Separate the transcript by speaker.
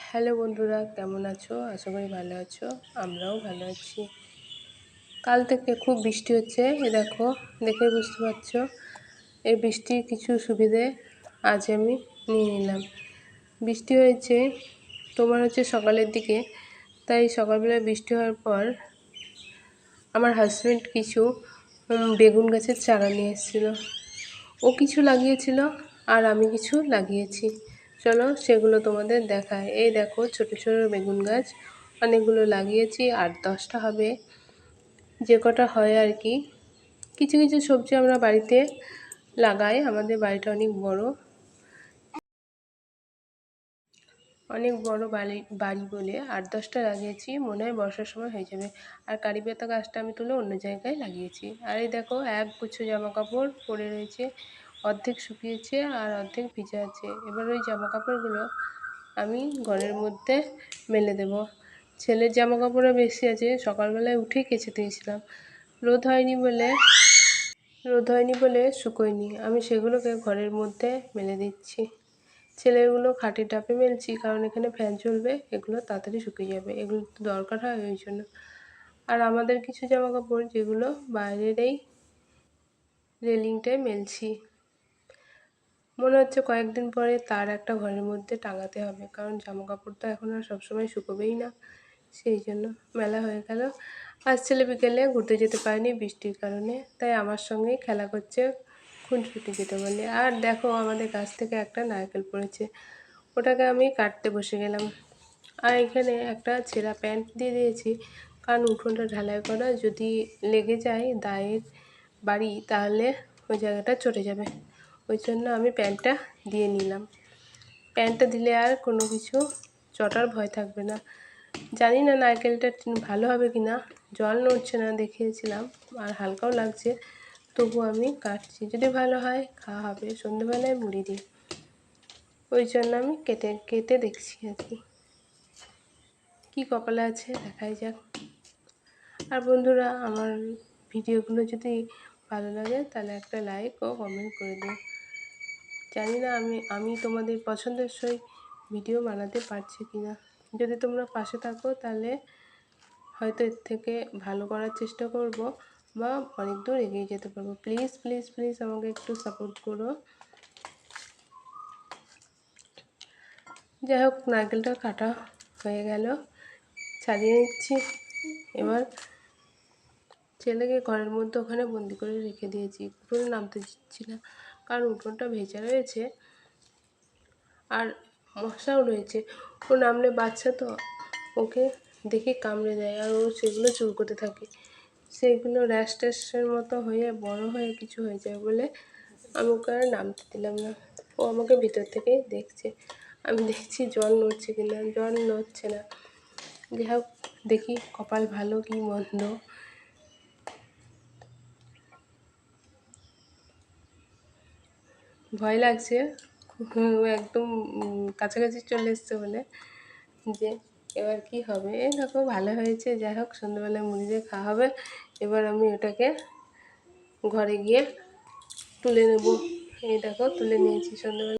Speaker 1: Hello বন্ধুরা, কেমন আছো? আশা করি ভালো আছো। আমরাও ভালো আছি। কাল থেকে খুব বৃষ্টি হচ্ছে, দেখো, দেখে বুঝতে পারছো। এই বৃষ্টির কিছু সুবিধে আজ আমি নিয়ে নিলাম। বৃষ্টি হয়েছে তোমার সকালের দিকে, তাই সকালবেলা বৃষ্টি হওয়ার পর আমার হাজব্যান্ড কিছু বেগুন গাছের চারা নিয়ে এসেছিলো। ও কিছু লাগিয়েছিল আর আমি কিছু লাগিয়েছি। চলো সেগুলো তোমাদের দেখায়। এই দেখো, ছোট ছোট বেগুন গাছ অনেকগুলো লাগিয়েছি, 8-10টা হবে, যে কটা হয় আর কি। কিছু কিছু সবজি আমরা বাড়িতে লাগাই, আমাদের বাড়িটা অনেক বড় বাড়ি বলে 8-10টা লাগিয়েছি, মনে হয় বর্ষার সময় হয়ে যাবে। আর কারি পাতা গাছটা আমি তুলে অন্য জায়গায় লাগিয়েছি। আর এই দেখো, এক গুচ্ছ জামা কাপড় পরে রয়েছে, অর্ধেক শুকিয়েছে আর অর্ধেক ভিজে আছে। এবার ওই জামা কাপড়গুলো আমি ঘরের মধ্যে মেলে দেব। ছেলের জামা কাপড়ও বেশি আছে, সকালবেলায় উঠেই কেচে দিয়েছিলাম। রোদ হয়নি বলে শুকোয়নি, আমি সেগুলোকে ঘরের মধ্যে মেলে দিচ্ছি। ছেলেগুলো খাটের টাপে মেলছি, কারণ এখানে ফ্যান চলবে, এগুলো তাড়াতাড়ি শুকিয়ে যাবে, এগুলো তো দরকার হয় ওই জন্য। আর আমাদের কিছু জামা কাপড় যেগুলো বাইরের এই রেলিংটায় মেলছি। মনে হচ্ছে কয়েকদিন পরে তার একটা ঘরের মধ্যে টাঙাতে হবে, কারণ জামা কাপড় তো এখন আর সবসময় শুকোবেই না, সেই জন্য মেলা হয়ে গেল। আজ ছেলে বিকেলে ঘুরতে যেতে পারেনি বৃষ্টির কারণে, তাই আমার সঙ্গেই খেলা করছে, খুনসুটি যেটা বলে। আর দেখো, আমাদের গাছ থেকে একটা নারকেল পড়েছে, ওটাকে আমি কাটতে বসে গেলাম। আর এখানে একটা ছেঁড়া প্যান্ট দিয়ে দিয়েছি, কারণ উঠোনটা ঢালাই করা, যদি লেগে যায় দায়ের বাড়ি তাহলে ওই জায়গাটা চটে যাবে, ওই জন্য আমি প্যান্টটা দিয়ে নিলাম। প্যান্টটা দিলে আর কোনো কিছু চটার ভয় থাকবে না। জানি না নারকেলটা ভালো হবে কি না, জল নড়ছে না দেখিয়েছিলাম, আর হালকাও লাগছে, তবু আমি কাটছি। যদি ভালো হয় খাওয়া হবে, সন্ধ্যেবেলায় মুড়ি দিই, ওই জন্য আমি কেটে কেটে দেখছি আর কি কপালে আছে, দেখাই যাক। আর বন্ধুরা, আমার ভিডিওগুলো যদি ভালো লাগে তাহলে একটা লাইক ও কমেন্ট করে দিও। জানি না আমি তোমাদের পছন্দসই ভিডিও বানাতে পারছি কি না। যদি তোমরা পাশে থাকো তাহলে হয়তো এর থেকে ভালো করার চেষ্টা করব, বা অনেক দূর এগিয়ে যেতে পারবো। প্লিজ প্লিজ প্লিজ আমাকে একটু সাপোর্ট করো। যাই হোক, নারকেলটা কাটা হয়ে গেল, ছাড়িয়ে নিচ্ছি। এবার ছেলেকে ঘরের মধ্যে ওখানে বন্দি করে রেখে দিয়েছি, উঠোনে নামতে দিচ্ছি না, কারণ উঠোনটা ভেজা রয়েছে আর মশাও রয়েছে। ও নামলে বাচ্চা তো, ওকে দেখে কামড়ে দেয়, আর ও সেগুলো চুলকোতে থাকে, সেগুলো র্যাশ ট্যাশের মতো হয়ে বড় হয়ে কিছু হয়ে যায় বলে আমি ওকে আর নামতে দিলাম না। ও আমাকে ভিতর থেকেই দেখছে, আমি দেখছি জল নড়ছে কিনা, জল নড়ছে না। যাই হোক, দেখি কপাল ভালো কি মন্দ। ভয় লাগছে, একদম কাছাকাছি চলে এসছে বলে, যে এবার কি হবে। এই দেখো, ভালো হয়েছে। যাই হোক, সন্ধ্যেবেলায় মুড়ি দিয়ে খাওয়া হবে। এবার আমি ওটাকে ঘরে গিয়ে তুলে নেব। এই দেখো, তুলে নিয়েছি সন্ধ্যেবেলা।